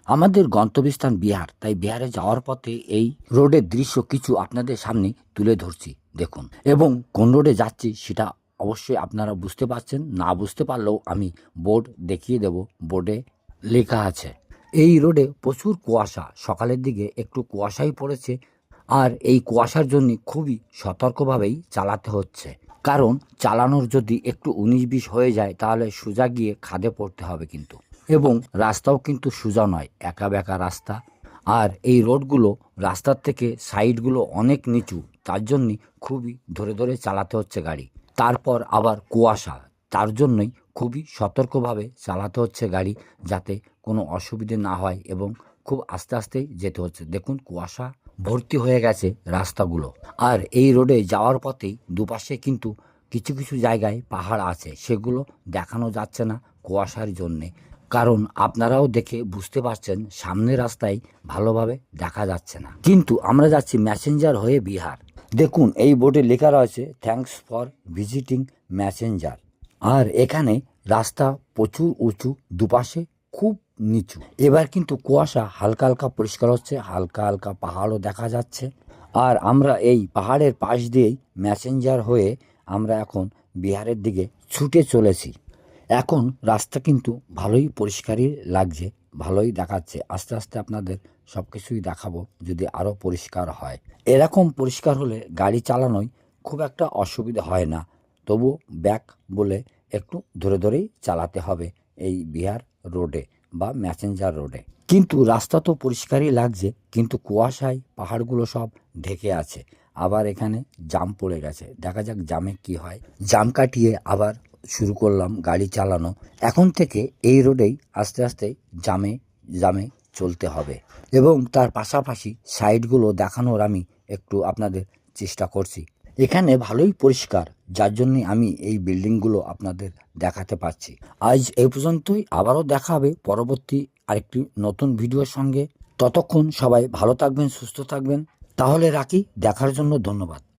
আমাদের গন্তব্যস্থান বিহার, তাই বিহারে যাওয়ার পথে এই রোডের দৃশ্য কিছু আপনাদের সামনে তুলে ধরছি দেখুন। এবং কোন রোডে যাচ্ছি সেটা অবশ্যই আপনারা বুঝতে পারছেন, না বুঝতে পারলেও আমি বোর্ড দেখিয়ে দেব, বোর্ডে লেখা আছে। এই রোডে প্রচুর কুয়াশা, সকালের দিকে একটু কুয়াশাই পড়েছে। আর এই কুয়াশার জন্য খুবই সতর্কভাবেই চালাতে হচ্ছে, কারণ চালানোর যদি একটু 19-20 হয়ে যায় তাহলে সোজা গিয়ে খাদে পড়তে হবে কিন্তু। এবং রাস্তাও কিন্তু সোজা নয়, একা বেঁকা রাস্তা। আর এই রোডগুলো রাস্তার থেকে সাইডগুলো অনেক নিচু, তার জন্যই খুবই ধরে ধরে চালাতে হচ্ছে গাড়ি। তারপর আবার কুয়াশা, তার জন্যই খুবই সতর্কভাবে চালাতে হচ্ছে গাড়ি, যাতে কোনো অসুবিধে না হয়। এবং খুব আস্তে আস্তেই যেতে হচ্ছে। দেখুন কুয়াশা ভর্তি হয়ে গেছে রাস্তাগুলো। আর এই রোডে যাওয়ার পথেই দুপাশে কিন্তু কিছু কিছু জায়গায় পাহাড় আছে, সেগুলো দেখানো যাচ্ছে না কুয়াশার জন্যে। কারণ আপনারাও দেখে বুঝতে পারছেন সামনের রাস্তায় ভালোভাবে দেখা যাচ্ছে না। কিন্তু আমরা যাচ্ছি ম্যাসেঞ্জার হয়ে বিহার। দেখুন এই বোর্ডে লেখা রয়েছে থ্যাঙ্কস ফর ভিজিটিং ম্যাসেঞ্জার। আর এখানে রাস্তা প্রচুর উঁচু, দুপাশে খুব নিচু। এবার কিন্তু কুয়াশা হালকা হালকা পরিষ্কার হচ্ছে, হালকা হালকা পাহাড়ও দেখা যাচ্ছে। আর আমরা এই পাহাড়ের পাশ দিয়েই ম্যাসেঞ্জার হয়ে আমরা এখন বিহারের দিকে ছুটে চলেছি। এখন রাস্তা কিন্তু ভালোই পরিষ্কারই লাগছে, ভালোই দেখাচ্ছে। আস্তে আস্তে আপনাদের সব কিছুই দেখাবো যদি আরও পরিষ্কার হয়। এরকম পরিষ্কার হলে গাড়ি চালানোয় খুব একটা অসুবিধা হয় না। তবু ব্যাক বলে একটু ধরে ধরেই চালাতে হবে এই বিহার রোডে বা ম্যাসেঞ্জার রোডে। কিন্তু রাস্তা তো পরিষ্কারই লাগছে, কিন্তু কুয়াশায় পাহাড়গুলো সব ঢেকে আছে। আবার এখানে জাম পড়ে গেছে, দেখা যাক জামে কি হয়। জাম কাটিয়ে আবার শুরু করলাম গাড়ি চালানো। এখন থেকে এই রোডেই আস্তে আস্তে জামে জামে চলতে হবে। এবং তার পাশাপাশি সাইডগুলো দেখানোর আমি একটু আপনাদের চেষ্টা করছি। এখানে ভালোই পরিষ্কার, যার জন্যে আমি এই বিল্ডিংগুলো আপনাদের দেখাতে পারছি। আজ এই পর্যন্তই, আবারও দেখা হবে পরবর্তী আরেকটি নতুন ভিডিওর সঙ্গে। ততক্ষণ সবাই ভালো থাকবেন, সুস্থ থাকবেন। তাহলে রাখি, দেখার জন্য ধন্যবাদ।